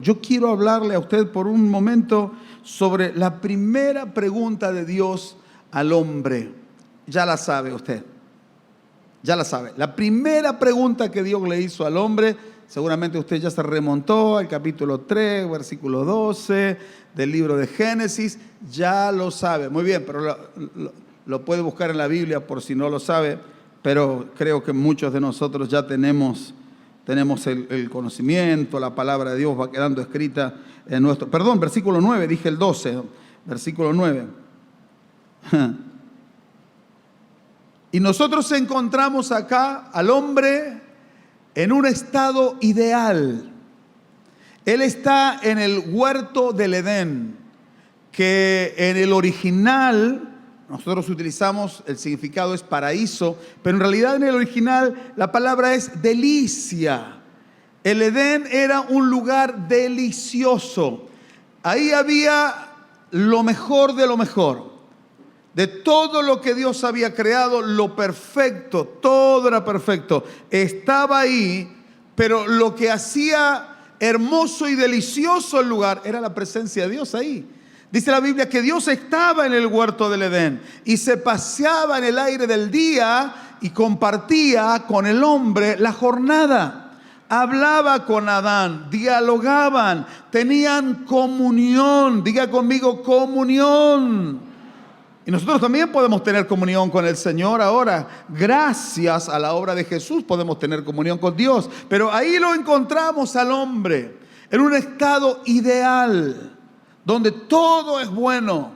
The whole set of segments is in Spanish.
Yo quiero hablarle a usted por un momento sobre la primera pregunta de Dios al hombre. Ya la sabe usted, ya la sabe. La primera pregunta que Dios le hizo al hombre, seguramente usted ya se remontó al capítulo 3, versículo 12 del libro de Génesis, ya lo sabe. Muy bien, pero lo puede buscar en la Biblia por si no lo sabe, pero creo que muchos de nosotros ya tenemos el conocimiento, la palabra de Dios va quedando escrita en nuestro... Perdón, versículo 9, dije el 12, versículo 9. Y nosotros encontramos acá al hombre en un estado ideal. Él está en el huerto del Edén, que en el original... Nosotros utilizamos, el significado es paraíso, pero en realidad en el original la palabra es delicia. El Edén era un lugar delicioso. Ahí había lo mejor de lo mejor. De todo lo que Dios había creado, lo perfecto, todo era perfecto. Estaba ahí, pero lo que hacía hermoso y delicioso el lugar era la presencia de Dios ahí. Dice la Biblia que Dios estaba en el huerto del Edén y se paseaba en el aire del día y compartía con el hombre la jornada. Hablaba con Adán, dialogaban, tenían comunión. Diga conmigo, comunión. Y nosotros también podemos tener comunión con el Señor ahora. Gracias a la obra de Jesús podemos tener comunión con Dios. Pero ahí lo encontramos al hombre en un estado ideal, donde todo es bueno.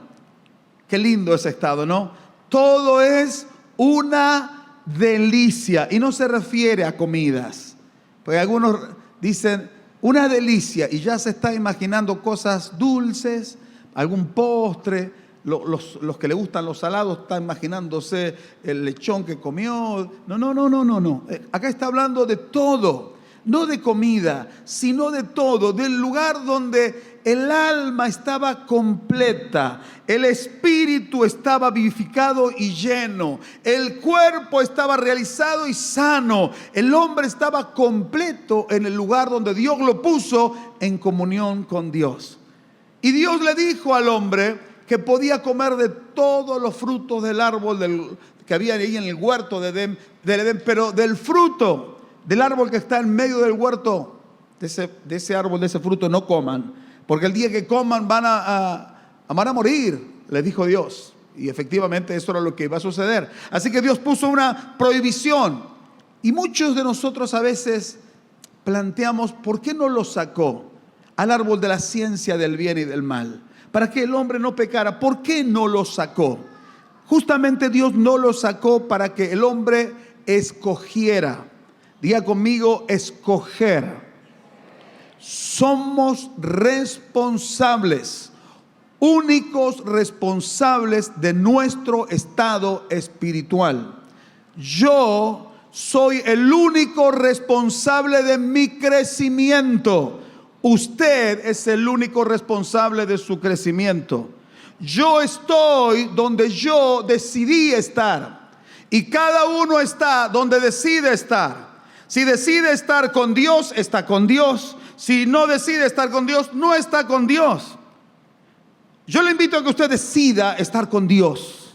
Qué lindo ese estado, ¿no? Todo es una delicia. Y no se refiere a comidas. Porque algunos dicen una delicia y ya se está imaginando cosas dulces, algún postre. Los que le gustan los salados están imaginándose el lechón que comió. No. Acá está hablando de todo. No de comida, sino de todo, del lugar donde el alma estaba completa, el espíritu estaba vivificado y lleno, el cuerpo estaba realizado y sano, el hombre estaba completo en el lugar donde Dios lo puso en comunión con Dios. Y Dios le dijo al hombre que podía comer de todos los frutos del árbol que había ahí en el huerto del Edén, pero del fruto del árbol que está en medio del huerto, de ese árbol, de ese fruto, no coman, porque el día que coman van a morir, les dijo Dios. Y efectivamente eso era lo que iba a suceder. Así que Dios puso una prohibición. Y muchos de nosotros a veces planteamos, ¿por qué no lo sacó al árbol de la ciencia del bien y del mal? Para que el hombre no pecara. ¿Por qué no lo sacó? Justamente Dios no lo sacó para que el hombre escogiera. Diga conmigo, escoger. Somos responsables, únicos responsables de nuestro estado espiritual. Yo soy el único responsable de mi crecimiento. Usted es el único responsable de su crecimiento. Yo estoy donde yo decidí estar. Y cada uno está donde decide estar. Si decide estar con Dios, está con Dios. Si no decide estar con Dios, no está con Dios. Yo le invito a que usted decida estar con Dios.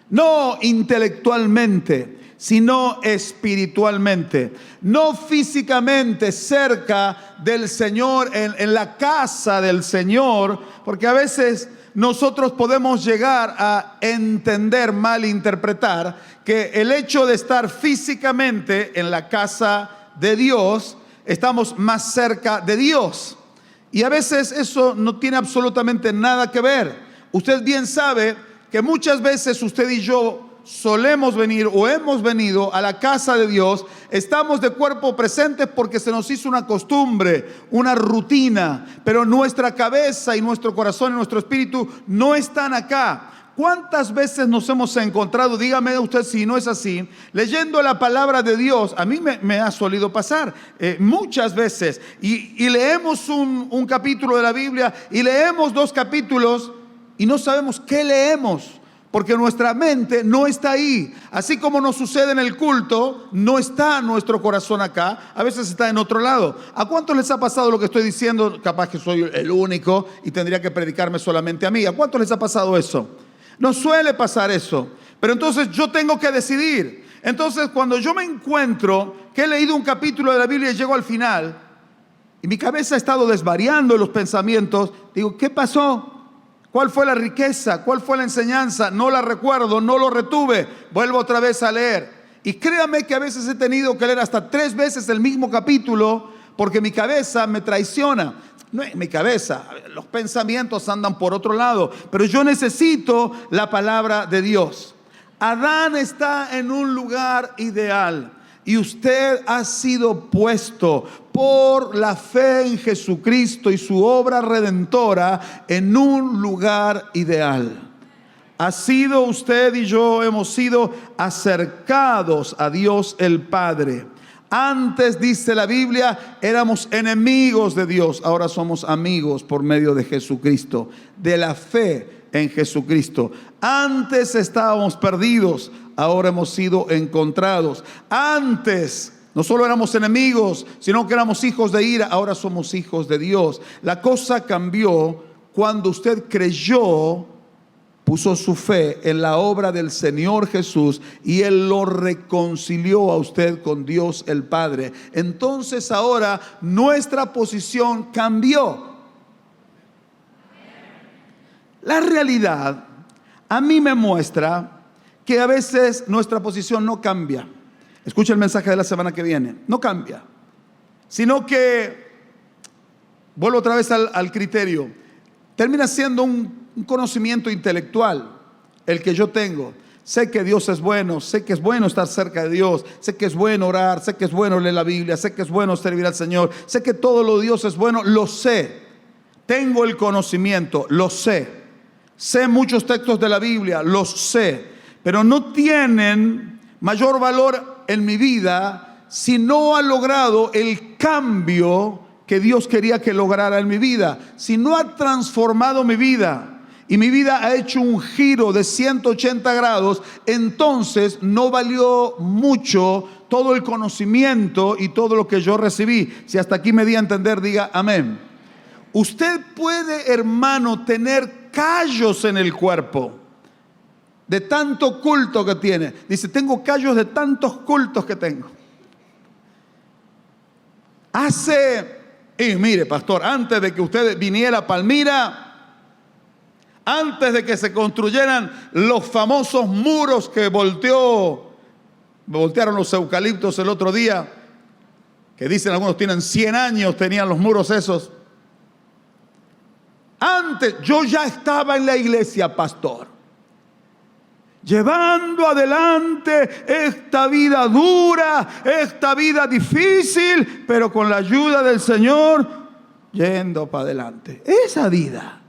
No intelectualmente, sino espiritualmente. No físicamente cerca del Señor, en la casa del Señor, porque a veces nosotros podemos llegar a entender, malinterpretar, que el hecho de estar físicamente en la casa de Dios, estamos más cerca de Dios. Y a veces eso no tiene absolutamente nada que ver. Usted bien sabe que muchas veces usted y yo solemos venir o hemos venido a la casa de Dios, estamos de cuerpo presentes porque se nos hizo una costumbre, una rutina, pero nuestra cabeza y nuestro corazón y nuestro espíritu no están acá. ¿Cuántas veces nos hemos encontrado, dígame usted si no es así, leyendo la palabra de Dios? A mí me ha solido pasar muchas veces y leemos un capítulo de la Biblia y leemos 2 capítulos y no sabemos qué leemos. porque nuestra mente no está ahí. Así como nos sucede en el culto, no está nuestro corazón acá, a veces está en otro lado. ¿A cuántos les ha pasado lo que estoy diciendo? Capaz que soy el único y tendría que predicarme solamente a mí. ¿A cuántos les ha pasado eso? No suele pasar eso, pero entonces yo tengo que decidir. Entonces, cuando yo me encuentro que he leído un capítulo de la Biblia y llego al final, y mi cabeza ha estado desvariando en los pensamientos, digo, ¿qué pasó? ¿Cuál fue la riqueza? ¿Cuál fue la enseñanza? No la recuerdo, no lo retuve. Vuelvo otra vez a leer. Y créame que a veces he tenido que leer hasta 3 veces el mismo capítulo porque mi cabeza me traiciona. No es mi cabeza, los pensamientos andan por otro lado, pero yo necesito la palabra de Dios. Adán está en un lugar ideal y usted ha sido puesto por la fe en Jesucristo y su obra redentora en un lugar ideal. Ha sido usted y yo, hemos sido acercados a Dios el Padre. Antes, dice la Biblia, éramos enemigos de Dios, ahora somos amigos por medio de Jesucristo, de la fe en Jesucristo. Antes estábamos perdidos, ahora hemos sido encontrados. Antes no solo éramos enemigos, sino que éramos hijos de ira, ahora somos hijos de Dios. La cosa cambió cuando usted creyó, puso su fe en la obra del Señor Jesús y Él lo reconcilió a usted con Dios el Padre. Entonces ahora nuestra posición cambió. La realidad a mí me muestra que a veces nuestra posición no cambia. Escucha el mensaje de la semana que viene. No cambia, sino que, vuelvo otra vez al criterio, termina siendo un conocimiento intelectual el que yo tengo. Sé que Dios es bueno, sé que es bueno estar cerca de Dios, sé que es bueno orar, sé que es bueno leer la Biblia, sé que es bueno servir al Señor, sé que todo lo de Dios es bueno, lo sé. Tengo el conocimiento, lo sé. Sé muchos textos de la Biblia, los sé, pero no tienen mayor valor en mi vida si no ha logrado el cambio que Dios quería que lograra en mi vida, si no ha transformado mi vida y mi vida ha hecho un giro de 180 grados, entonces no valió mucho todo el conocimiento y todo lo que yo recibí. Si hasta aquí me di a entender, diga amén. Usted puede, hermano, tener callos en el cuerpo de tanto culto que tiene. Dice, tengo callos de tantos cultos que tengo. Y mire, pastor, antes de que usted viniera a Palmira, antes de que se construyeran los famosos muros que voltearon los eucaliptos el otro día, que dicen algunos tienen 100 años, tenían los muros esos. Antes yo ya estaba en la iglesia, pastor, llevando adelante esta vida dura, esta vida difícil, pero con la ayuda del Señor, yendo para adelante. Esa vida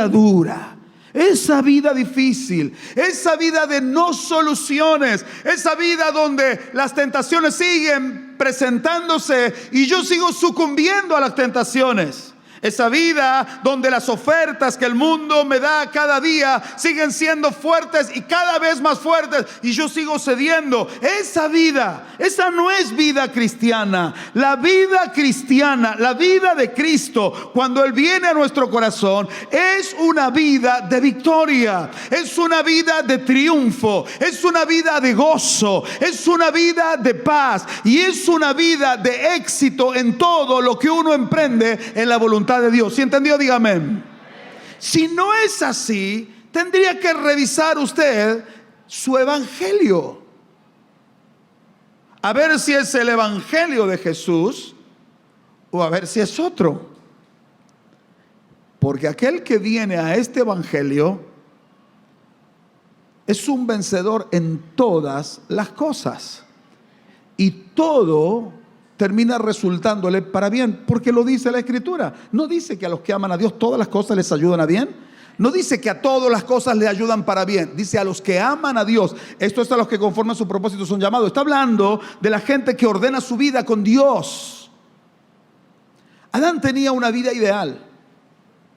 dura, esa vida difícil, esa vida de no soluciones, esa vida donde las tentaciones siguen presentándose y yo sigo sucumbiendo a las tentaciones. Esa vida donde las ofertas que el mundo me da cada día siguen siendo fuertes y cada vez más fuertes y yo sigo cediendo. Esa vida, esa no es vida cristiana. La vida cristiana, la vida de Cristo, cuando Él viene a nuestro corazón, es una vida de victoria, es una vida de triunfo, es una vida de gozo, es una vida de paz y es una vida de éxito en todo lo que uno emprende en la voluntad de Dios. ¿Sí entendió? Dígame amén. Si no es así, tendría que revisar usted su evangelio, a ver si es el evangelio de Jesús o a ver si es otro, porque aquel que viene a este evangelio es un vencedor en todas las cosas y todo termina resultándole para bien, porque lo dice la Escritura. No dice que a los que aman a Dios todas las cosas les ayudan a bien. No dice que a todas las cosas le ayudan para bien. Dice a los que aman a Dios. Esto es a los que conforme a su propósito son llamados. Está hablando de la gente que ordena su vida con Dios. Adán tenía una vida ideal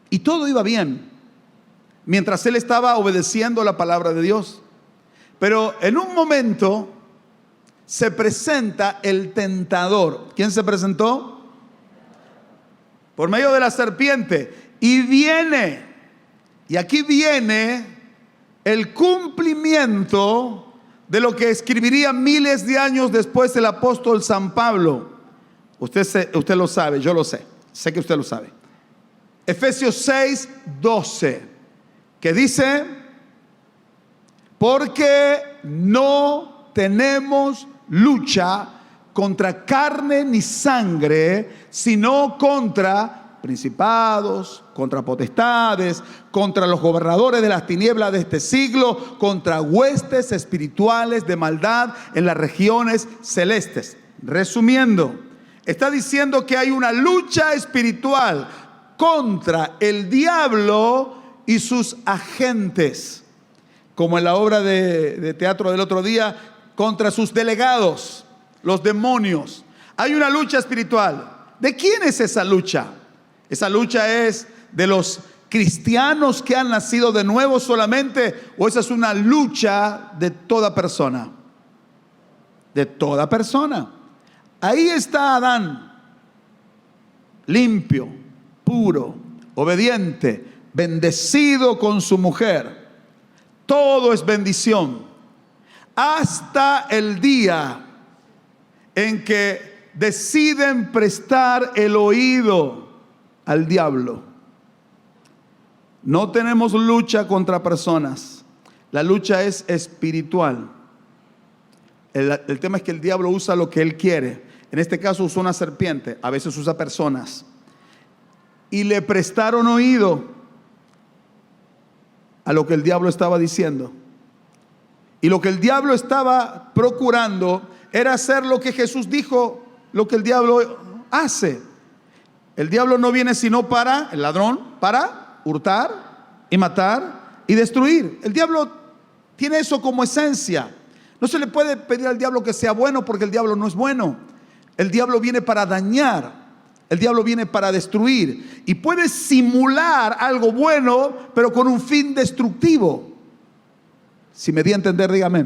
y todo iba bien. mientras él estaba obedeciendo la palabra de Dios. Pero en un momento se presenta el tentador. ¿Quién se presentó? Por medio de la serpiente. Y viene, y aquí viene el cumplimiento de lo que escribiría miles de años después el apóstol San Pablo. Usted lo sabe, yo lo sé que usted lo sabe. Efesios 6:12, que dice: porque no tenemos lucha contra carne ni sangre, sino contra principados, contra potestades, contra los gobernadores de las tinieblas de este siglo, contra huestes espirituales de maldad en las regiones celestes. Resumiendo, está diciendo que hay una lucha espiritual contra el diablo y sus agentes, como en la obra de teatro del otro día, contra sus delegados, los demonios. Hay una lucha espiritual. ¿De quién es esa lucha? ¿Esa lucha es de los cristianos que han nacido de nuevo solamente, o esa es una lucha de toda persona? De toda persona. Ahí está Adán, limpio, puro, obediente, bendecido con su mujer. Todo es bendición, hasta el día en que deciden prestar el oído al diablo. No tenemos lucha contra personas, la lucha es espiritual. El tema es que el diablo usa lo que él quiere. En este caso usó una serpiente, a veces usa personas. Y le prestaron oído a lo que el diablo estaba diciendo. Y lo que el diablo estaba procurando era hacer lo que Jesús dijo, lo que el diablo hace. El diablo no viene sino para, el ladrón, para hurtar y matar y destruir. El diablo tiene eso como esencia. No se le puede pedir al diablo que sea bueno, porque el diablo no es bueno. El diablo viene para dañar. El diablo viene para destruir, y puede simular algo bueno, pero con un fin destructivo. Si me di a entender, dígame.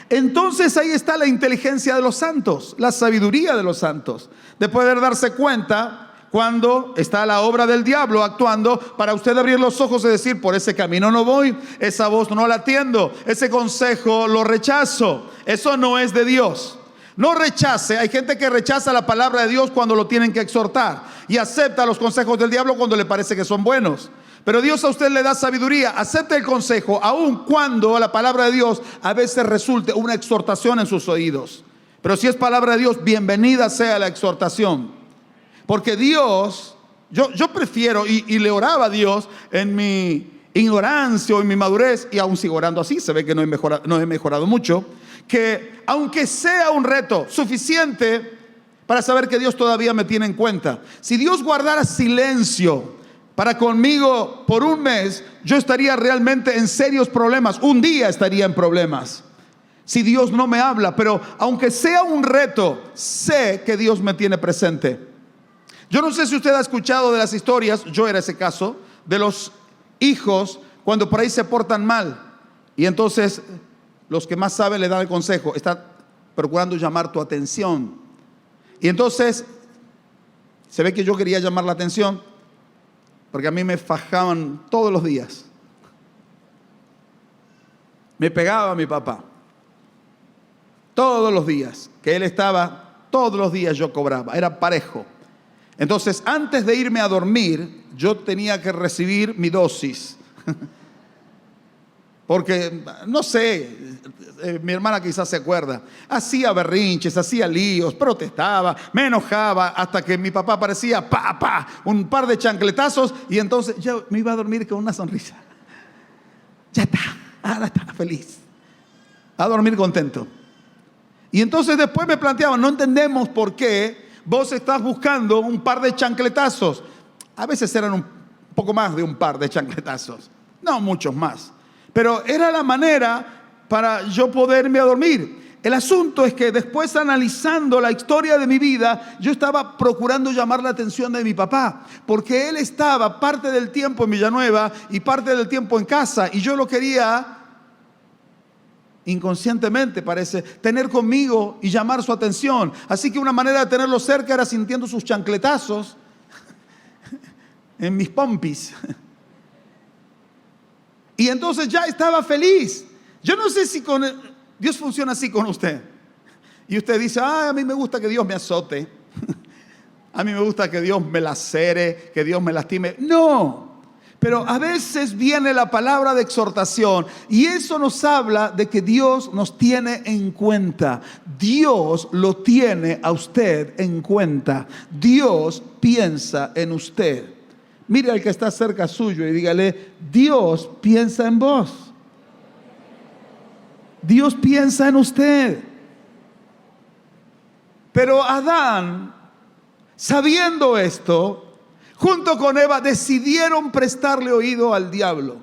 Entonces ahí está la inteligencia de los santos, la sabiduría de los santos, de poder darse cuenta cuando está la obra del diablo actuando, para usted abrir los ojos y decir: por ese camino no voy, esa voz no la atiendo, ese consejo lo rechazo, eso no es de Dios. No rechace. Hay gente que rechaza la palabra de Dios cuando lo tienen que exhortar, y acepta los consejos del diablo cuando le parece que son buenos. Pero Dios a usted le da sabiduría. Acepte el consejo, aun cuando la palabra de Dios a veces resulte una exhortación en sus oídos. Pero si es palabra de Dios, bienvenida sea la exhortación. Porque Dios, yo prefiero, y le oraba a Dios en mi ignorancia o en mi madurez, y aún sigo orando así, se ve que no he mejorado mucho, que aunque sea un reto suficiente para saber que Dios todavía me tiene en cuenta, si Dios guardara silencio para conmigo por un mes, yo estaría realmente en serios problemas. Un día estaría en problemas si Dios no me habla. Pero aunque sea un reto, sé que Dios me tiene presente. Yo no sé si usted ha escuchado de las historias, yo era ese caso, de los hijos cuando por ahí se portan mal, y entonces los que más saben le dan el consejo: está procurando llamar tu atención. Y entonces se ve que yo quería llamar la atención, porque a mí me fajaban todos los días. Me pegaba mi papá todos los días, que él estaba, todos los días yo cobraba, era parejo. Entonces, antes de irme a dormir, yo tenía que recibir mi dosis. Porque, no sé, mi hermana quizás se acuerda, hacía berrinches, hacía líos, protestaba, me enojaba, hasta que mi papá parecía un par de chancletazos, y entonces yo me iba a dormir con una sonrisa. Ya está, ahora está feliz, a dormir contento. Y entonces después me planteaban: no entendemos por qué vos estás buscando un par de chancletazos. A veces eran un poco más de un par de chancletazos, no muchos más. Pero era la manera para yo poderme a dormir. El asunto es que después, analizando la historia de mi vida, yo estaba procurando llamar la atención de mi papá, porque él estaba parte del tiempo en Villanueva y parte del tiempo en casa, y yo lo quería, inconscientemente parece, tener conmigo y llamar su atención. Así que una manera de tenerlo cerca era sintiendo sus chancletazos en mis pompis. Y entonces ya estaba feliz. Yo no sé si Dios funciona así con usted. Y usted dice, a mí me gusta que Dios me azote. A mí me gusta que Dios me lacere, que Dios me lastime. No, pero a veces viene la palabra de exhortación y eso nos habla de que Dios nos tiene en cuenta. Dios lo tiene a usted en cuenta. Dios piensa en usted. Mire al que está cerca suyo y dígale, Dios piensa en vos. Dios piensa en usted. Pero Adán, sabiendo esto, junto con Eva, decidieron prestarle oído al diablo.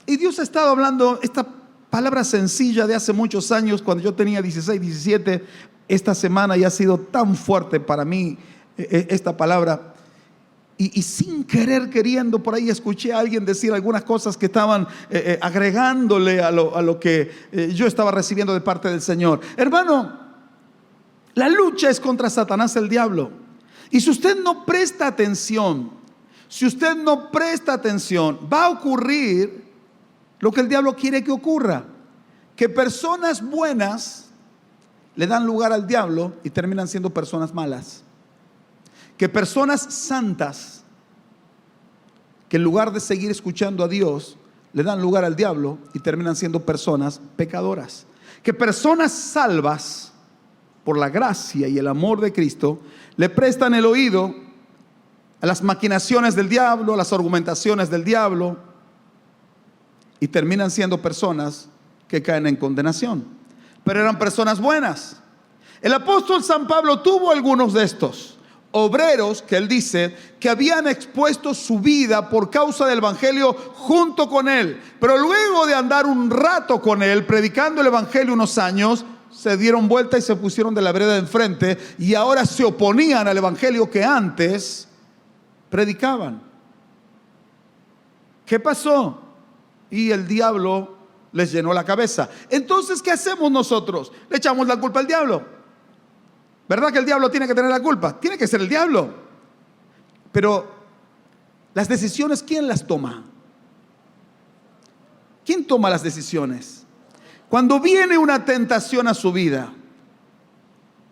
Y Dios ha estado hablando esta palabra sencilla de hace muchos años, cuando yo tenía 16, 17. Esta semana ya ha sido tan fuerte para mí esta palabra. Y sin querer, queriendo, por ahí escuché a alguien decir algunas cosas que estaban agregándole a lo que yo estaba recibiendo de parte del Señor. Hermano, la lucha es contra Satanás, el diablo. Y si usted no presta atención, va a ocurrir lo que el diablo quiere que ocurra. Que personas buenas le dan lugar al diablo y terminan siendo personas malas. Que personas santas, que en lugar de seguir escuchando a Dios, le dan lugar al diablo y terminan siendo personas pecadoras. Que personas salvas por la gracia y el amor de Cristo le prestan el oído a las maquinaciones del diablo, a las argumentaciones del diablo, y terminan siendo personas que caen en condenación. Pero eran personas buenas. El apóstol San Pablo tuvo algunos de estos obreros que él dice que habían expuesto su vida por causa del evangelio junto con él, pero luego de andar un rato con él predicando el evangelio unos años, se dieron vuelta y se pusieron de la vereda de enfrente y ahora se oponían al evangelio que antes predicaban. ¿Qué pasó? Y el diablo les llenó la cabeza. Entonces, ¿qué hacemos nosotros? Le echamos la culpa al diablo. ¿Verdad que el diablo tiene que tener la culpa? Tiene que ser el diablo. Pero las decisiones, ¿quién las toma? ¿Quién toma las decisiones? Cuando viene una tentación a su vida,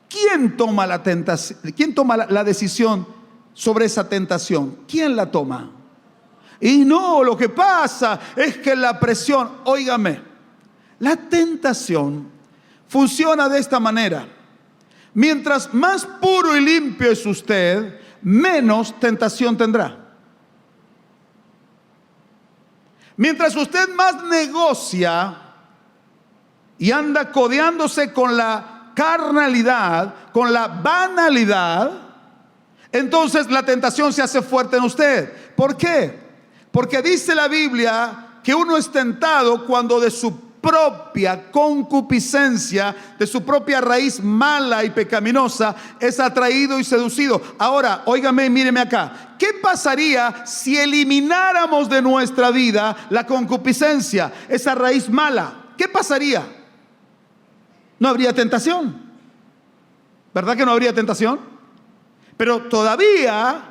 ¿quién toma la tentación? ¿Quién toma la decisión sobre esa tentación? ¿Quién la toma? Y no, lo que pasa es que la presión, óigame, la tentación funciona de esta manera. Mientras más puro y limpio es usted, menos tentación tendrá. Mientras usted más negocia y anda codeándose con la carnalidad, con la banalidad, entonces la tentación se hace fuerte en usted. ¿Por qué? Porque dice la Biblia que uno es tentado cuando de su propia concupiscencia, de su propia raíz mala y pecaminosa, es atraído y seducido. Ahora, óigame y míreme acá. ¿Qué pasaría si elimináramos de nuestra vida la concupiscencia, esa raíz mala? ¿Qué pasaría? No habría tentación. ¿Verdad que no habría tentación? Pero todavía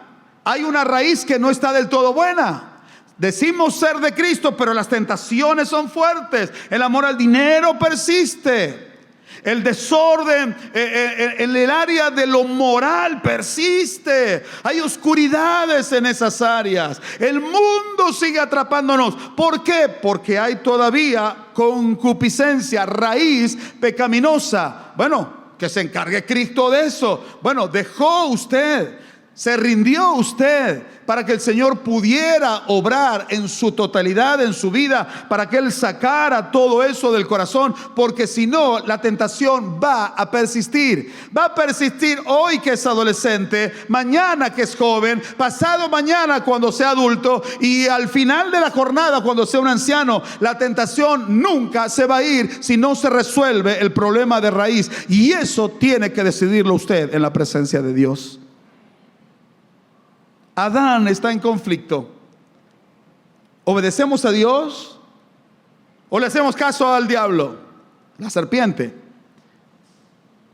hay una raíz que no está del todo buena. Decimos ser de Cristo, pero las tentaciones son fuertes. El amor al dinero persiste. El desorden en el área de lo moral persiste. Hay oscuridades en esas áreas. El mundo sigue atrapándonos. ¿Por qué? Porque hay todavía concupiscencia, raíz pecaminosa. Bueno, que se encargue Cristo de eso. Bueno, dejó usted ¿Se rindió usted para que el Señor pudiera obrar en su totalidad en su vida, para que Él sacara todo eso del corazón? Porque si no, la tentación va a persistir. Va a persistir hoy que es adolescente, mañana que es joven, pasado mañana cuando sea adulto, y al final de la jornada cuando sea un anciano. La tentación nunca se va a ir si no se resuelve el problema de raíz. Y eso tiene que decidirlo usted en la presencia de Dios. Adán está en conflicto. ¿Obedecemos a Dios o le hacemos caso al diablo, la serpiente?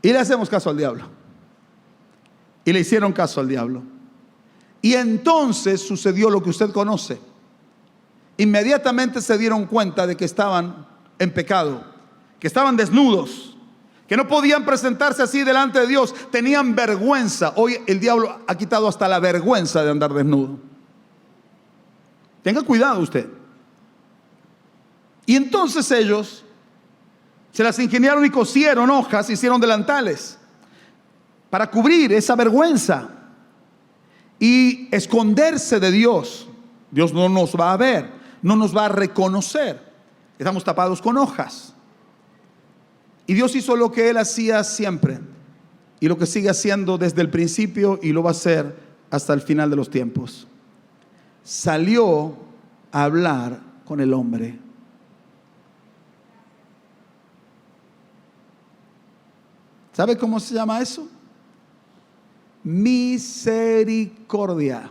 Y le hacemos caso al diablo. Y le hicieron caso al diablo. Y entonces sucedió lo que usted conoce. Inmediatamente se dieron cuenta de que estaban en pecado, que estaban desnudos, que no podían presentarse así delante de Dios. Tenían vergüenza. Hoy el diablo ha quitado hasta la vergüenza de andar desnudo. Tenga cuidado usted. Y entonces ellos se las ingeniaron y cosieron hojas, hicieron delantales para cubrir esa vergüenza y esconderse de Dios. Dios no nos va a ver, no nos va a reconocer. Estamos tapados con hojas. Y Dios hizo lo que Él hacía siempre y lo que sigue haciendo desde el principio, y lo va a hacer hasta el final de los tiempos. Salió a hablar con el hombre. ¿Sabe cómo se llama eso? Misericordia,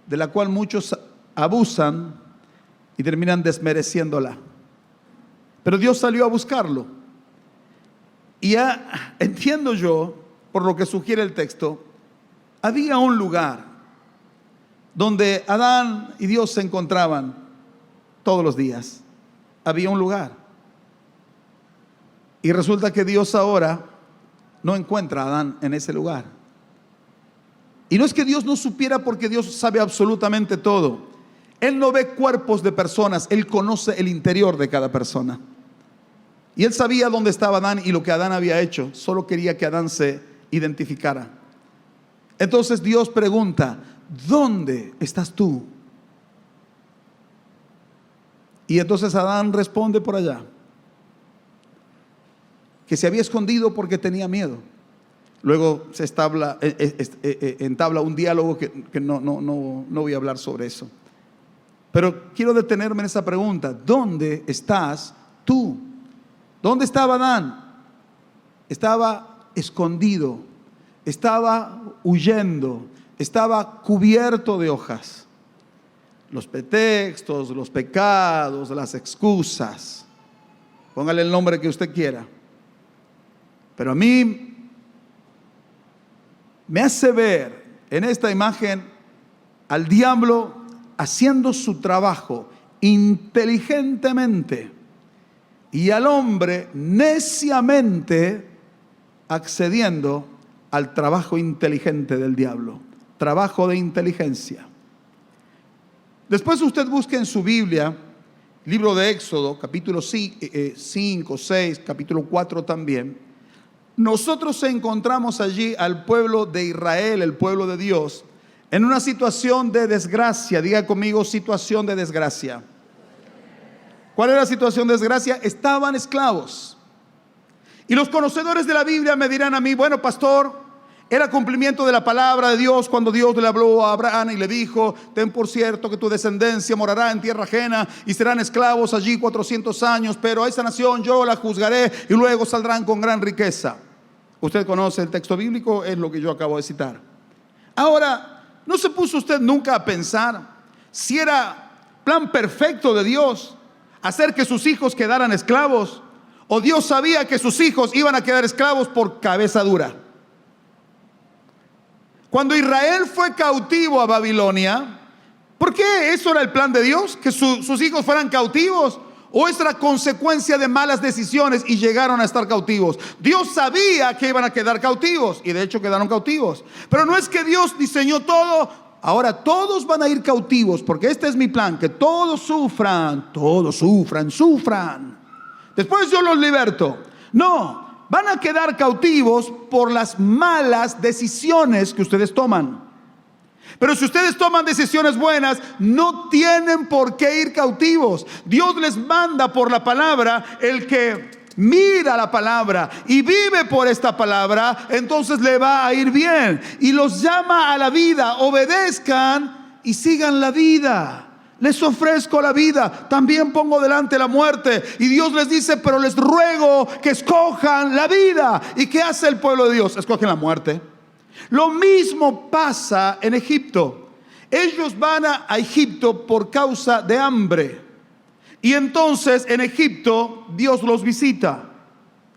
de la cual muchos abusan y terminan desmereciéndola. Pero Dios salió a buscarlo. Y ya entiendo yo, por lo que sugiere el texto, había un lugar donde Adán y Dios se encontraban todos los días. Había un lugar. Y resulta que Dios ahora no encuentra a Adán en ese lugar. Y no es que Dios no supiera, porque Dios sabe absolutamente todo. Él no ve cuerpos de personas, Él conoce el interior de cada persona. Y Él sabía dónde estaba Adán y lo que Adán había hecho. Solo quería que Adán se identificara. Entonces Dios pregunta: ¿dónde estás tú? Y entonces Adán responde por allá, que se había escondido porque tenía miedo. Luego se entabla un diálogo que no voy a hablar sobre eso. Pero quiero detenerme en esa pregunta: ¿dónde estás tú? ¿Dónde estaba Adán? Estaba escondido, estaba huyendo, estaba cubierto de hojas. Los pretextos, los pecados, las excusas, póngale el nombre que usted quiera. Pero a mí me hace ver en esta imagen al diablo haciendo su trabajo inteligentemente, y al hombre neciamente accediendo al trabajo inteligente del diablo. Trabajo de inteligencia. Después usted busque en su Biblia, libro de Éxodo, capítulo 5, 6, capítulo 4 también. Nosotros encontramos allí al pueblo de Israel, el pueblo de Dios, en una situación de desgracia. Diga conmigo: situación de desgracia. ¿Cuál era la situación de desgracia? Estaban esclavos. Y los conocedores de la Biblia me dirán a mí: bueno, pastor, era cumplimiento de la palabra de Dios cuando Dios le habló a Abraham y le dijo: ten por cierto que tu descendencia morará en tierra ajena y serán esclavos allí 400 años, pero a esa nación yo la juzgaré y luego saldrán con gran riqueza. Usted conoce el texto bíblico, es lo que yo acabo de citar. Ahora, ¿no se puso usted nunca a pensar si era plan perfecto de Dios hacer que sus hijos quedaran esclavos? ¿O Dios sabía que sus hijos iban a quedar esclavos por cabeza dura? Cuando Israel fue cautivo a Babilonia, ¿por qué eso era el plan de Dios? ¿Que sus hijos fueran cautivos? ¿O es la consecuencia de malas decisiones y llegaron a estar cautivos? Dios sabía que iban a quedar cautivos y de hecho quedaron cautivos. Pero no es que Dios diseñó todo: ahora todos van a ir cautivos porque este es mi plan, que todos sufran. Después yo los liberto. No, van a quedar cautivos por las malas decisiones que ustedes toman. Pero si ustedes toman decisiones buenas, no tienen por qué ir cautivos. Dios les manda por la palabra. El que mira la palabra y vive por esta palabra, entonces le va a ir bien. Y los llama a la vida. Obedezcan y sigan la vida. Les ofrezco la vida, también pongo delante la muerte. Y Dios les dice, pero les ruego que escojan la vida. ¿Y qué hace el pueblo de Dios? Escogen la muerte. Lo mismo pasa en Egipto. Ellos van a Egipto por causa de hambre. Y entonces en Egipto Dios los visita.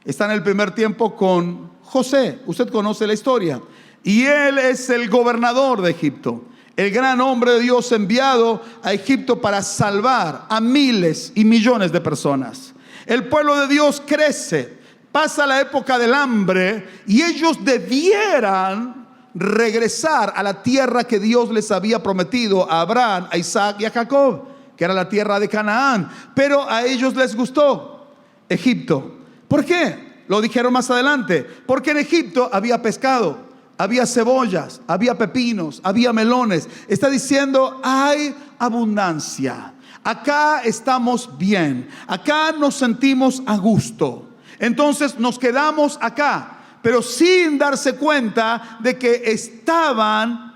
Está en el primer tiempo con José. Usted conoce la historia. Y él es el gobernador de Egipto. El gran hombre de Dios enviado a Egipto para salvar a miles y millones de personas. El pueblo de Dios crece, pasa la época del hambre y ellos debieran regresar a la tierra que Dios les había prometido a Abraham, a Isaac y a Jacob, que era la tierra de Canaán. Pero a ellos les gustó Egipto. ¿Por qué? Lo dijeron más adelante. Porque en Egipto había pescado, había cebollas, había pepinos, había melones. Está diciendo, hay abundancia. Acá estamos bien. Acá nos sentimos a gusto. Entonces nos quedamos acá, pero sin darse cuenta de que estaban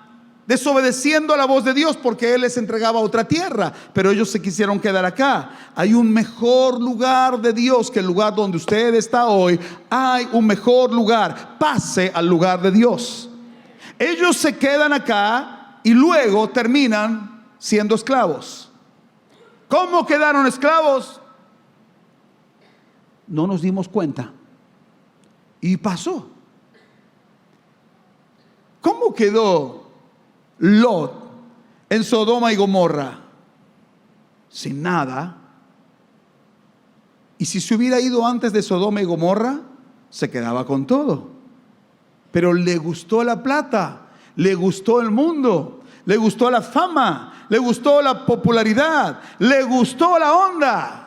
desobedeciendo a la voz de Dios, porque Él les entregaba otra tierra, pero ellos se quisieron quedar acá. Hay un mejor lugar de Dios que el lugar donde usted está hoy. Hay un mejor lugar. Pase al lugar de Dios. Ellos se quedan acá y luego terminan siendo esclavos. ¿Cómo quedaron esclavos? No nos dimos cuenta. Y pasó. ¿Cómo quedó Lot en Sodoma y Gomorra? Sin nada. Y si se hubiera ido antes de Sodoma y Gomorra, se quedaba con todo. Pero le gustó la plata, le gustó el mundo, le gustó la fama, le gustó la popularidad, le gustó la onda.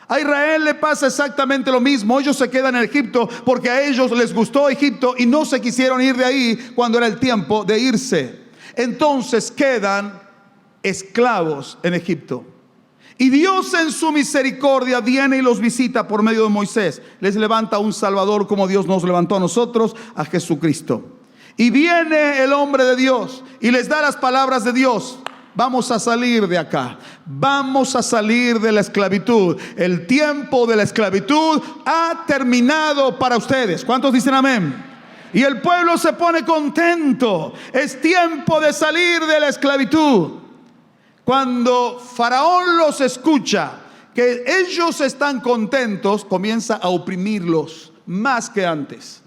A Israel le pasa exactamente lo mismo. Ellos se quedan en Egipto porque a ellos les gustó Egipto y no se quisieron ir de ahí cuando era el tiempo de irse. Entonces quedan esclavos en Egipto. Y Dios en su misericordia viene y los visita por medio de Moisés. Les levanta un Salvador como Dios nos levantó a nosotros, a Jesucristo. Y viene el hombre de Dios y les da las palabras de Dios. Vamos a salir de acá. Vamos a salir de la esclavitud. El tiempo de la esclavitud ha terminado para ustedes. ¿Cuántos dicen amén? Y el pueblo se pone contento. Es tiempo de salir de la esclavitud. Cuando Faraón los escucha, que ellos están contentos, comienza a oprimirlos más que antes.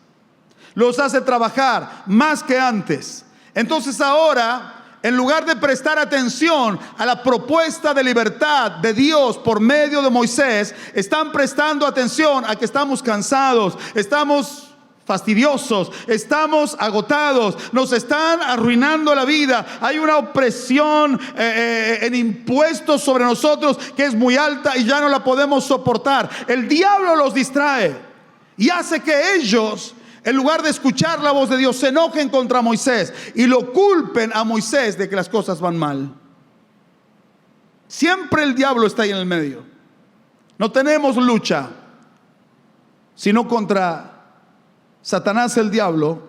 Los hace trabajar más que antes. Entonces ahora, en lugar de prestar atención a la propuesta de libertad de Dios por medio de Moisés, están prestando atención a que estamos cansados, estamos fastidiosos, estamos agotados, nos están arruinando la vida. Hay una opresión en impuestos sobre nosotros que es muy alta y ya no la podemos soportar. El diablo los distrae y hace que ellos, en lugar de escuchar la voz de Dios, se enojen contra Moisés y lo culpen a Moisés de que las cosas van mal. Siempre el diablo está ahí en el medio. No tenemos lucha sino contra Satanás, el diablo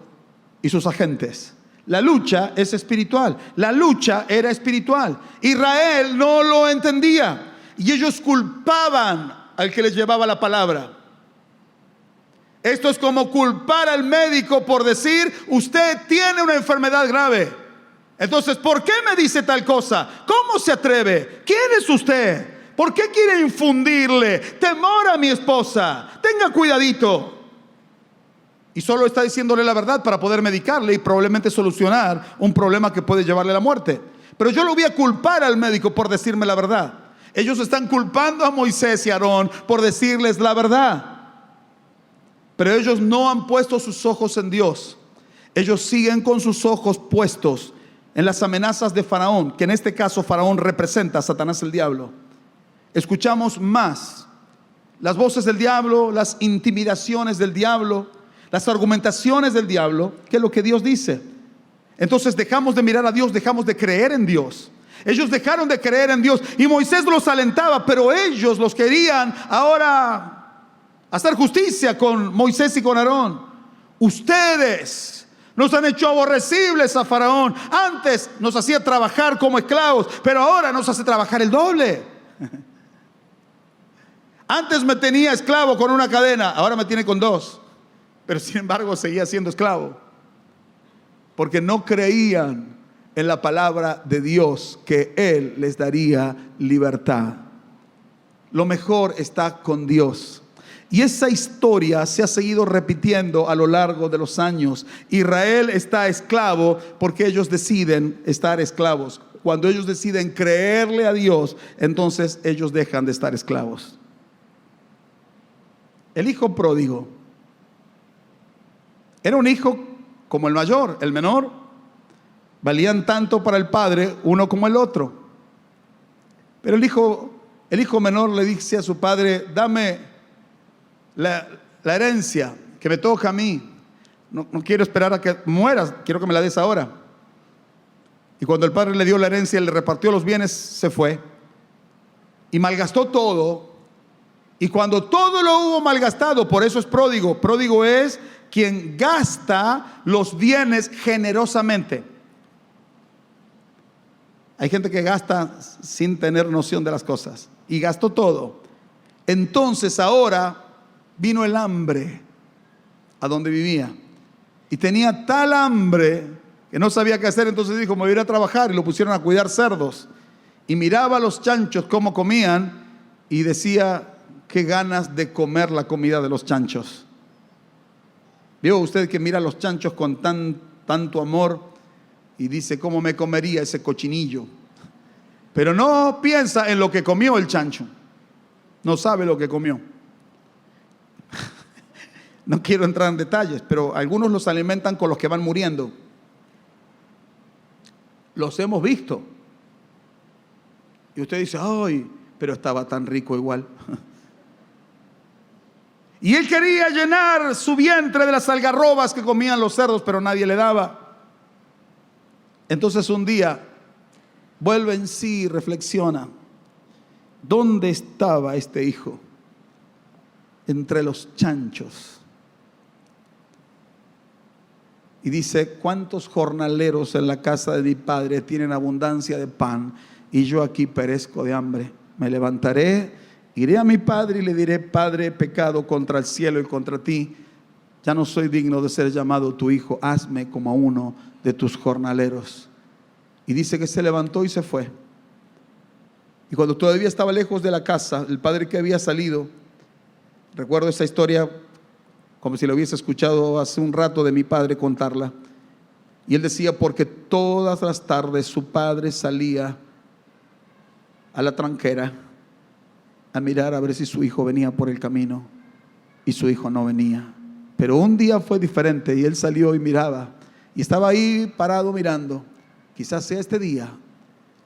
y sus agentes. La lucha es espiritual. La lucha era espiritual. Israel no lo entendía y ellos culpaban al que les llevaba la palabra. Esto es como culpar al médico por decir: usted tiene una enfermedad grave. Entonces, ¿por qué me dice tal cosa? ¿Cómo se atreve? ¿Quién es usted? ¿Por qué quiere infundirle temor a mi esposa? Tenga cuidadito. Y solo está diciéndole la verdad para poder medicarle y probablemente solucionar un problema que puede llevarle a la muerte. Pero yo lo voy a culpar al médico por decirme la verdad. Ellos están culpando a Moisés y a Aarón por decirles la verdad. Pero ellos no han puesto sus ojos en Dios. Ellos siguen con sus ojos puestos en las amenazas de Faraón, que en este caso Faraón representa a Satanás, el diablo. Escuchamos más las voces del diablo, las intimidaciones del diablo, las argumentaciones del diablo, que es lo que Dios dice. Entonces dejamos de mirar a Dios, dejamos de creer en Dios. Ellos dejaron de creer en Dios y Moisés los alentaba, pero ellos los querían ahora hacer justicia con Moisés y con Aarón. Ustedes nos han hecho aborrecibles a Faraón. Antes nos hacía trabajar como esclavos, pero ahora nos hace trabajar el doble. Antes me tenía esclavo con una cadena, ahora me tiene con dos. Pero sin embargo seguía siendo esclavo, porque no creían en la palabra de Dios, que Él les daría libertad. Lo mejor está con Dios. Y esa historia se ha seguido repitiendo a lo largo de los años. Israel está esclavo porque ellos deciden estar esclavos. Cuando ellos deciden creerle a Dios, entonces ellos dejan de estar esclavos. El hijo pródigo era un hijo como el mayor. El menor valían tanto para el padre uno como el otro. Pero el hijo menor le dice a su padre: dame la herencia que me toca a mí. No quiero esperar a que mueras, quiero que me la des ahora. Y cuando el padre le dio la herencia y le repartió los bienes, se fue y malgastó todo. Y cuando todo lo hubo malgastado, por eso es pródigo. Pródigo es quien gasta los bienes generosamente. Hay gente que gasta sin tener noción de las cosas y gastó todo. Entonces ahora vino el hambre a donde vivía y tenía tal hambre que no sabía qué hacer. Entonces dijo: me voy a ir a trabajar, y lo pusieron a cuidar cerdos. Y miraba a los chanchos cómo comían y decía: qué ganas de comer la comida de los chanchos. ¿Vio usted que mira a los chanchos con tanto amor y dice: cómo me comería ese cochinillo? Pero no piensa en lo que comió el chancho. No sabe lo que comió. No quiero entrar en detalles, pero algunos los alimentan con los que van muriendo. Los hemos visto. Y usted dice: ay, pero estaba tan rico igual. Y él quería llenar su vientre de las algarrobas que comían los cerdos, pero nadie le daba. Entonces un día vuelve en sí y reflexiona: ¿dónde estaba este hijo? Entre los chanchos. Y dice: ¿cuántos jornaleros en la casa de mi padre tienen abundancia de pan y yo aquí perezco de hambre? Me levantaré, iré a mi padre y le diré: Padre, he pecado contra el cielo y contra ti. Ya no soy digno de ser llamado tu hijo. Hazme como a uno de tus jornaleros. Y dice que se levantó y se fue. Y cuando todavía estaba lejos de la casa, el padre que había salido, recuerdo esa historia como si lo hubiese escuchado hace un rato de mi padre contarla. Y él decía: porque todas las tardes su padre salía a la tranquera a mirar a ver si su hijo venía por el camino, y su hijo no venía. Pero un día fue diferente y él salió y miraba, y estaba ahí parado mirando. Quizás sea este día,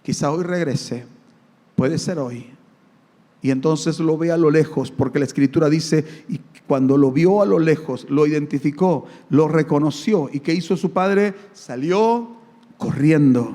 quizá hoy regrese, puede ser hoy. Y entonces lo ve a lo lejos, porque la escritura dice: y cuando lo vio a lo lejos, lo identificó, lo reconoció. ¿Y qué hizo su padre? Salió corriendo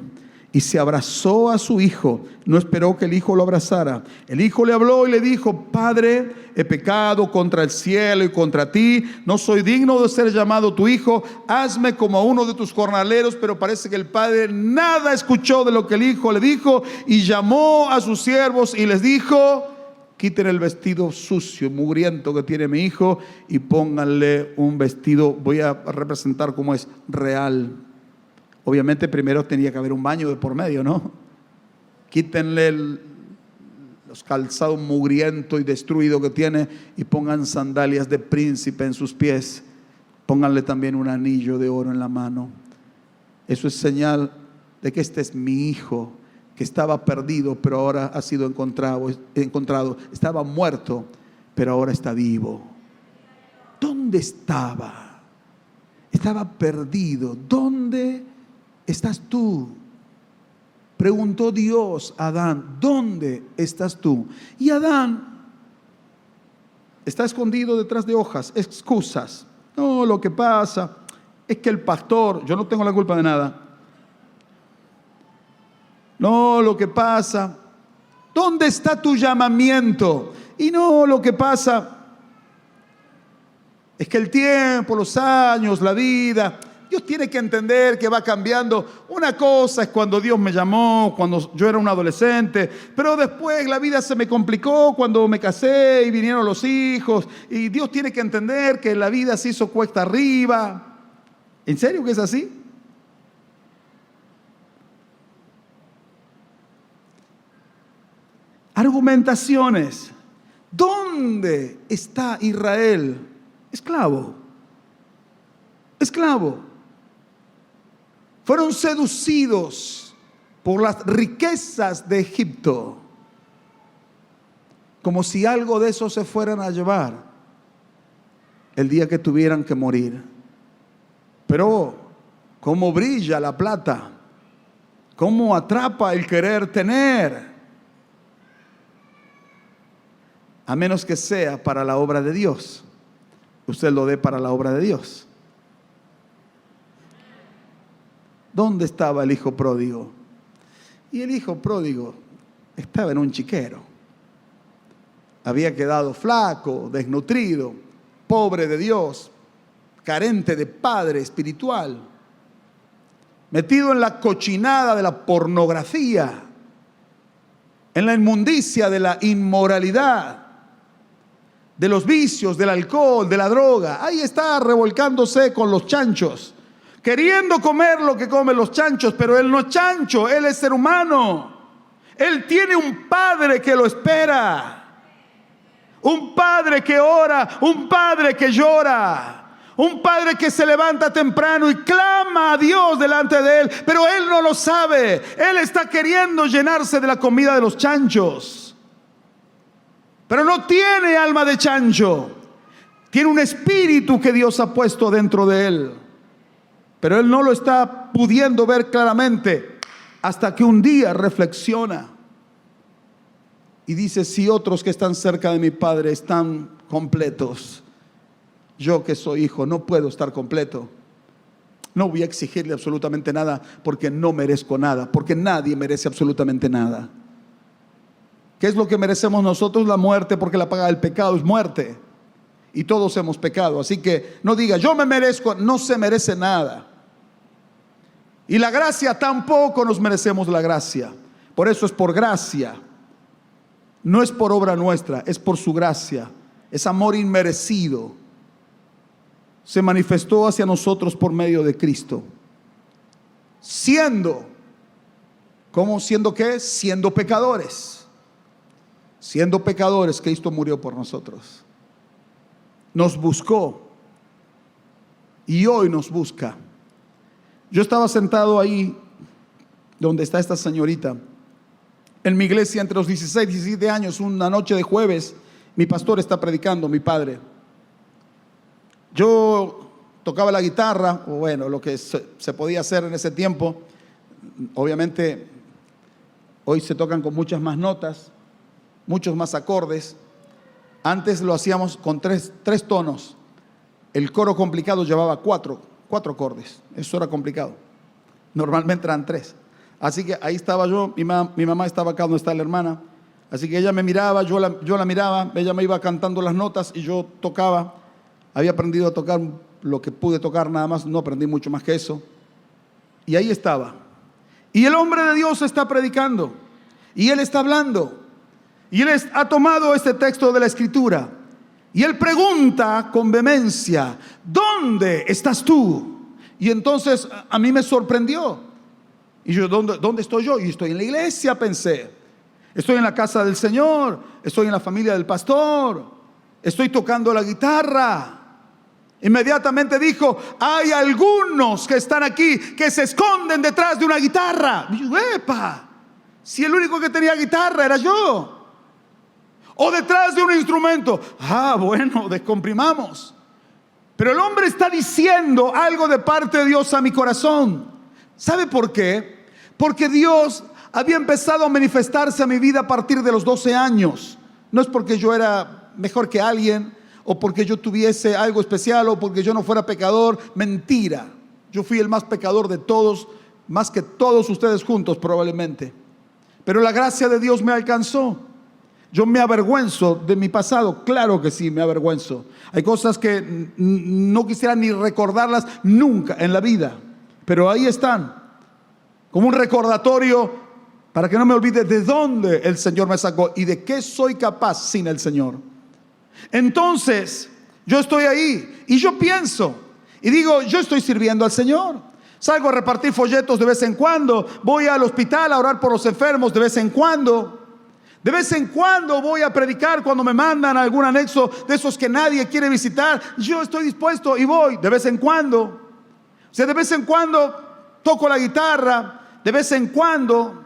y se abrazó a su hijo. No esperó que el hijo lo abrazara. El hijo le habló y le dijo: Padre, he pecado contra el cielo y contra ti. No soy digno de ser llamado tu hijo. Hazme como a uno de tus jornaleros. Pero parece que el padre nada escuchó de lo que el hijo le dijo, y llamó a sus siervos y les dijo: quiten el vestido sucio, mugriento que tiene mi hijo y pónganle un vestido, voy a representar cómo es, real. Obviamente primero tenía que haber un baño de por medio, ¿no? Quítenle los calzados mugrientos y destruidos que tiene y pongan sandalias de príncipe en sus pies. Pónganle también un anillo de oro en la mano. Eso es señal de que este es mi hijo, que estaba perdido, pero ahora ha sido encontrado. Estaba muerto, pero ahora está vivo. ¿Dónde estaba? Estaba perdido. ¿Dónde estás tú? Preguntó Dios a Adán: ¿dónde estás tú? Y Adán está escondido detrás de hojas, excusas. No, lo que pasa es que el pastor, yo no tengo la culpa de nada. No, lo que pasa, ¿dónde está tu llamamiento? Y no, lo que pasa es que el tiempo, los años, la vida, Dios tiene que entender que va cambiando. Una cosa es cuando Dios me llamó, cuando yo era un adolescente, pero después la vida se me complicó cuando me casé y vinieron los hijos. Y Dios tiene que entender que la vida se hizo cuesta arriba. ¿En serio que es así? Argumentaciones. ¿Dónde está Israel? Esclavo. Esclavo. Fueron seducidos por las riquezas de Egipto, como si algo de eso se fueran a llevar el día que tuvieran que morir. Pero cómo brilla la plata, cómo atrapa el querer tener, a menos que sea para la obra de Dios. Usted lo dé para la obra de Dios. ¿Dónde estaba el hijo pródigo? Y el hijo pródigo estaba en un chiquero. Había quedado flaco, desnutrido, pobre de Dios, carente de padre espiritual, metido en la cochinada de la pornografía, en la inmundicia de la inmoralidad, de los vicios, del alcohol, de la droga. Ahí está revolcándose con los chanchos, queriendo comer lo que comen los chanchos, pero él no es chancho, él es ser humano. Él tiene un padre que lo espera, un padre que ora, un padre que llora, un padre que se levanta temprano y clama a Dios delante de él, pero él no lo sabe. Él está queriendo llenarse de la comida de los chanchos, pero no tiene alma de chancho. Tiene un espíritu que Dios ha puesto dentro de él, pero él no lo está pudiendo ver claramente hasta que un día reflexiona y dice: si otros que están cerca de mi padre están completos, yo que soy hijo no puedo estar completo. No voy a exigirle absolutamente nada porque no merezco nada, porque nadie merece absolutamente nada. ¿Qué es lo que merecemos nosotros? La muerte, porque la paga del pecado es muerte. Y todos hemos pecado, así que no diga yo me merezco, no se merece nada. Y la gracia, tampoco nos merecemos la gracia. Por eso es por gracia. No es por obra nuestra, es por su gracia. Es amor inmerecido. Se manifestó hacia nosotros por medio de Cristo. ¿Cómo siendo qué? Siendo pecadores. Siendo pecadores, Cristo murió por nosotros. Nos buscó y hoy nos busca. Yo estaba sentado ahí donde está esta señorita, en mi iglesia, entre los 16 y 17 años, una noche de jueves. Mi pastor está predicando, mi padre. Yo tocaba la guitarra, o bueno, lo que se podía hacer en ese tiempo. Obviamente hoy se tocan con muchas más notas, muchos más acordes. Antes lo hacíamos con tres tonos. El coro complicado llevaba cuatro acordes. Eso era complicado. Normalmente eran 3. Así que ahí estaba yo, mi mamá estaba acá donde está la hermana. Así que ella me miraba, yo la miraba, ella me iba cantando las notas y yo tocaba. Había aprendido a tocar lo que pude tocar nada más, no aprendí mucho más que eso. Y ahí estaba. Y el hombre de Dios está predicando. Y él está hablando. Y él ha tomado este texto de la Escritura. Y él pregunta con vehemencia: ¿dónde estás tú? Y entonces a mí me sorprendió. Y yo, ¿dónde estoy yo? Y estoy en la iglesia, pensé. Estoy en la casa del Señor. Estoy en la familia del pastor. Estoy tocando la guitarra. Inmediatamente dijo: hay algunos que están aquí que se esconden detrás de una guitarra. Y yo, ¡epa! Si el único que tenía guitarra era yo. O detrás de un instrumento. Bueno, descomprimamos. Pero el hombre está diciendo algo de parte de Dios a mi corazón. ¿Sabe por qué? Porque Dios había empezado a manifestarse a mi vida a partir de los 12 años. No es porque yo era mejor que alguien, o porque yo tuviese algo especial, o porque yo no fuera pecador. Mentira. Yo fui el más pecador de todos, más que todos ustedes juntos probablemente. Pero la gracia de Dios me alcanzó. Yo me avergüenzo de mi pasado, claro que sí, me avergüenzo. Hay cosas que no quisiera ni recordarlas nunca en la vida, pero ahí están, como un recordatorio para que no me olvide de dónde el Señor me sacó y de qué soy capaz sin el Señor. Entonces, yo estoy ahí y yo pienso y digo, yo estoy sirviendo al Señor. Salgo a repartir folletos de vez en cuando, voy al hospital a orar por los enfermos de vez en cuando. De vez en cuando voy a predicar cuando me mandan a algún anexo de esos que nadie quiere visitar. Yo estoy dispuesto y voy de vez en cuando. O sea, de vez en cuando toco la guitarra, de vez en cuando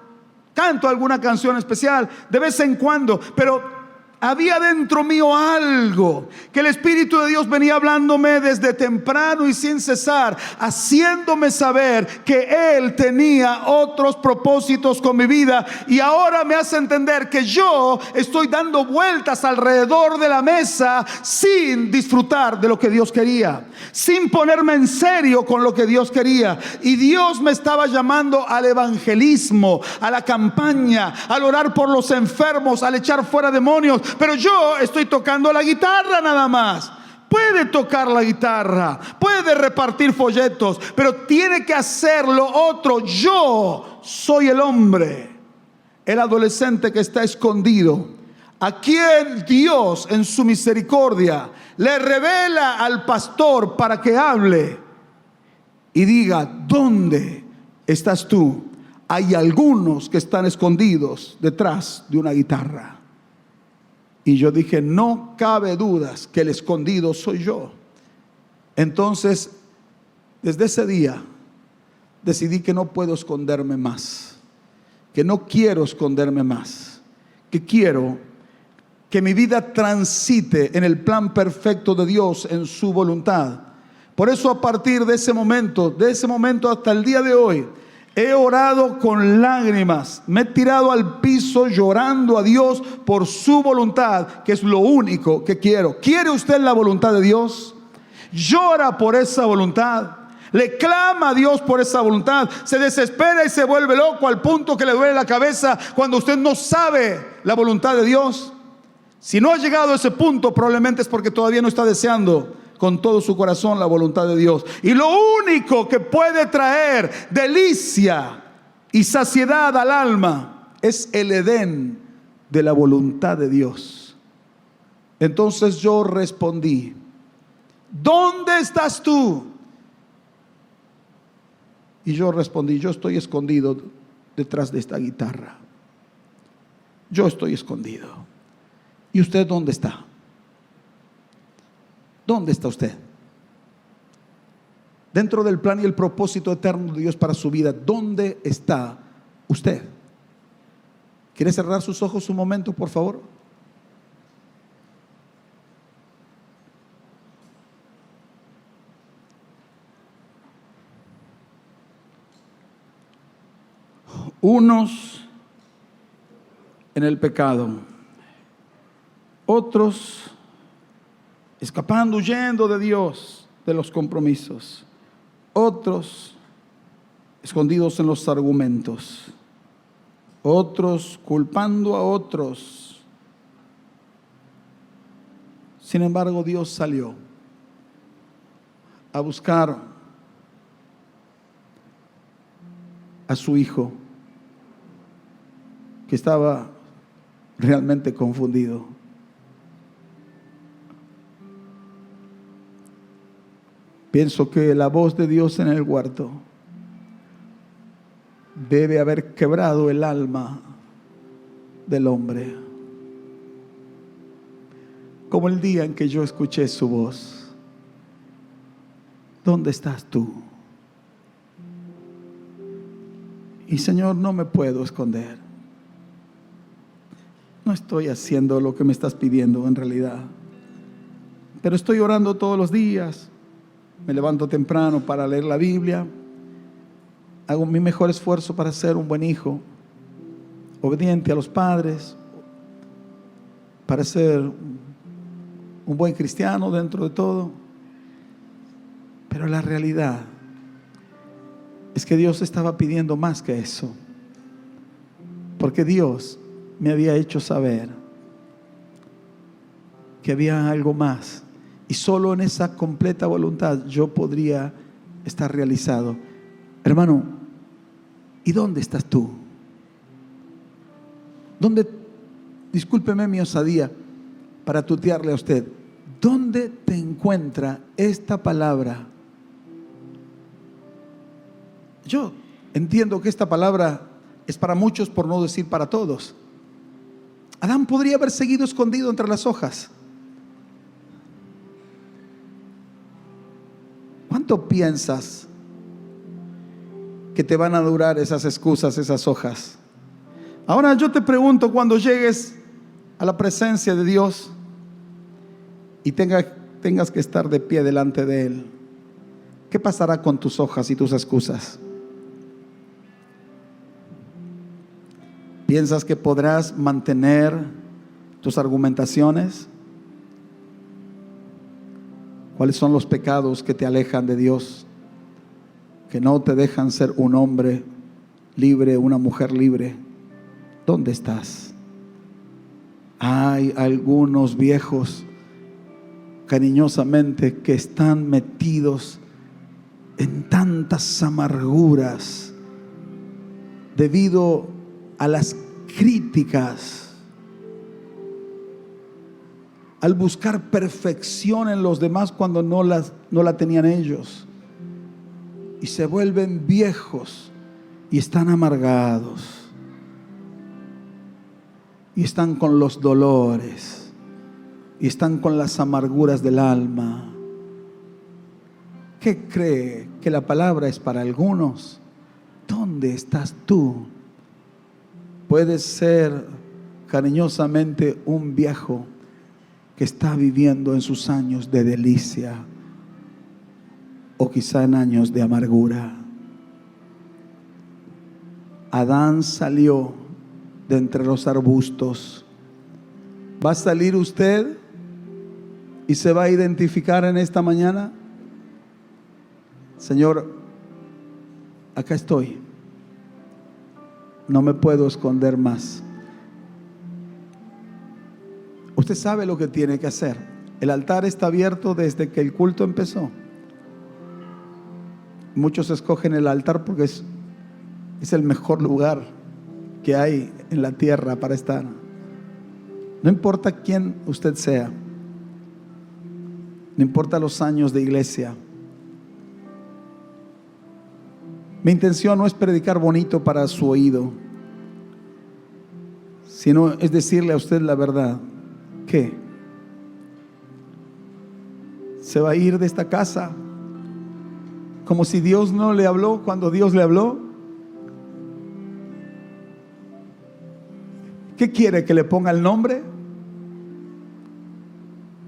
canto alguna canción especial, de vez en cuando. Pero había dentro mío algo que el Espíritu de Dios venía hablándome desde temprano y sin cesar, haciéndome saber que Él tenía otros propósitos con mi vida. Y ahora me hace entender que yo estoy dando vueltas alrededor de la mesa sin disfrutar de lo que Dios quería, sin ponerme en serio con lo que Dios quería. Y Dios me estaba llamando al evangelismo, a la campaña, al orar por los enfermos, al echar fuera demonios. Pero yo estoy tocando la guitarra nada más. Puede tocar la guitarra, puede repartir folletos, pero tiene que hacerlo otro. Yo soy el hombre, el adolescente que está escondido, a quien Dios en su misericordia le revela al pastor para que hable y diga: ¿dónde estás tú? Hay algunos que están escondidos detrás de una guitarra. Y yo dije: no cabe dudas que el escondido soy yo. Entonces, desde ese día, decidí que no puedo esconderme más, que no quiero esconderme más, que quiero que mi vida transite en el plan perfecto de Dios, en su voluntad. Por eso, a partir de ese momento hasta el día de hoy, he orado con lágrimas, me he tirado al piso llorando a Dios por su voluntad, que es lo único que quiero. ¿Quiere usted la voluntad de Dios? Llora por esa voluntad, le clama a Dios por esa voluntad, se desespera y se vuelve loco al punto que le duele la cabeza cuando usted no sabe la voluntad de Dios. Si no ha llegado a ese punto, probablemente es porque todavía no está deseando con todo su corazón la voluntad de Dios. Y lo único que puede traer delicia y saciedad al alma es el Edén de la voluntad de Dios. Entonces yo respondí: ¿dónde estás tú? Y yo respondí: yo estoy escondido detrás de esta guitarra. Yo estoy escondido. ¿Y usted dónde está? ¿Dónde está usted? Dentro del plan y el propósito eterno de Dios para su vida, ¿dónde está usted? ¿Quiere cerrar sus ojos un momento, por favor? Unos en el pecado, otros escapando, huyendo de Dios, de los compromisos, otros escondidos en los argumentos, otros culpando a otros. Sin embargo, Dios salió a buscar a su hijo, que estaba realmente confundido. Pienso que la voz de Dios en el huerto debe haber quebrado el alma del hombre, como el día en que yo escuché su voz. ¿Dónde estás tú? Y Señor, no me puedo esconder. No estoy haciendo lo que me estás pidiendo en realidad, pero estoy orando todos los días. Me levanto temprano para leer la Biblia. Hago mi mejor esfuerzo para ser un buen hijo, obediente a los padres, para ser un buen cristiano dentro de todo. Pero la realidad es que Dios estaba pidiendo más que eso. Porque Dios me había hecho saber que había algo más. Y solo en esa completa voluntad yo podría estar realizado. Hermano, ¿y dónde estás tú? ¿Dónde, discúlpeme mi osadía para tutearle a usted, dónde te encuentra esta palabra? Yo entiendo que esta palabra es para muchos, por no decir para todos. Adán podría haber seguido escondido entre las hojas. ¿Cuánto piensas que te van a durar esas excusas, esas hojas? Ahora yo te pregunto, cuando llegues a la presencia de Dios y tengas que estar de pie delante de Él, ¿qué pasará con tus hojas y tus excusas? ¿Piensas que podrás mantener tus argumentaciones? ¿Cuáles son los pecados que te alejan de Dios, que no te dejan ser un hombre libre, una mujer libre? ¿Dónde estás? Hay algunos viejos cariñosamente que están metidos en tantas amarguras debido a las críticas, al buscar perfección en los demás cuando no la tenían ellos, y se vuelven viejos y están amargados y están con los dolores y están con las amarguras del alma. ¿Qué cree que la palabra es para algunos? ¿Dónde estás tú? Puedes ser cariñosamente un viejo que está viviendo en sus años de delicia o quizá en años de amargura. Adán salió de entre los arbustos. ¿Va a salir usted y se va a identificar en esta mañana? Señor, acá estoy. No me puedo esconder más. Usted sabe lo que tiene que hacer. El altar está abierto desde que el culto empezó. Muchos escogen el altar porque es el mejor lugar que hay en la tierra para estar. No importa quién usted sea, no importa los años de iglesia. Mi intención no es predicar bonito para su oído, sino es decirle a usted la verdad. ¿Qué? ¿Se va a ir de esta casa como si Dios no le habló cuando Dios le habló? ¿Qué quiere? ¿Que le ponga el nombre?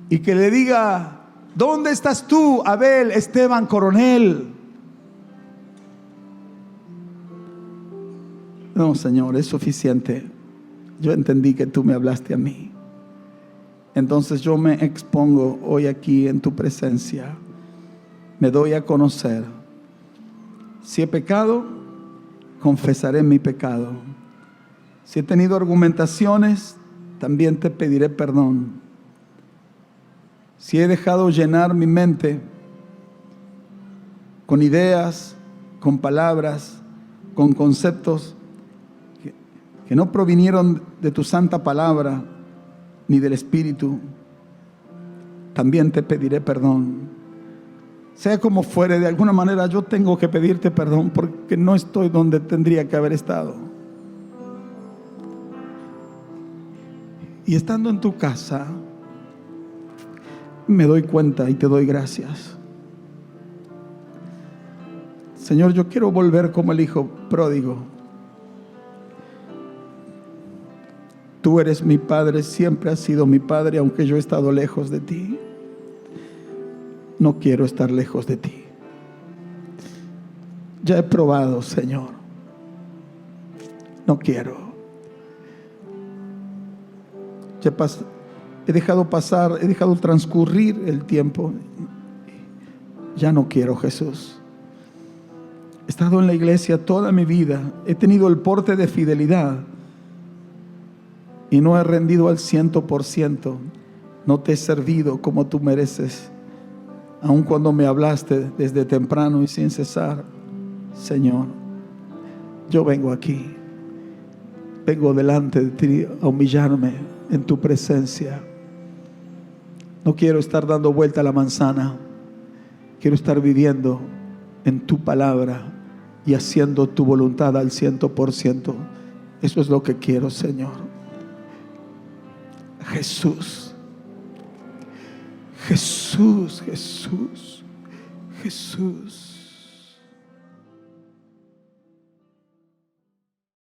Y que le diga: ¿dónde estás tú, Abel Esteban Coronel? No, Señor, es suficiente. Yo entendí que tú me hablaste a mí. Entonces yo me expongo hoy aquí en tu presencia. Me doy a conocer. Si he pecado, confesaré mi pecado. Si he tenido argumentaciones, también te pediré perdón. Si he dejado llenar mi mente con ideas, con palabras, con conceptos que no provinieron de tu santa palabra ni del Espíritu, también te pediré perdón. Sea como fuere, de alguna manera yo tengo que pedirte perdón porque no estoy donde tendría que haber estado. Y estando en tu casa, me doy cuenta y te doy gracias. Señor, yo quiero volver como el hijo pródigo. Tú eres mi Padre, siempre has sido mi Padre, aunque yo he estado lejos de ti. No quiero estar lejos de ti. Ya he probado, Señor. No quiero. he dejado pasar, he dejado transcurrir el tiempo. Ya no quiero, Jesús. He estado en la iglesia toda mi vida, he tenido el porte de fidelidad y no he rendido al 100%. No te he servido como tú mereces, aun cuando me hablaste desde temprano y sin cesar. Señor, yo vengo aquí, vengo delante de ti a humillarme en tu presencia. No quiero estar dando vuelta a la manzana, quiero estar viviendo en tu palabra y haciendo tu voluntad al 100%. Eso es lo que quiero, Señor. Jesús, Jesús, Jesús, Jesús.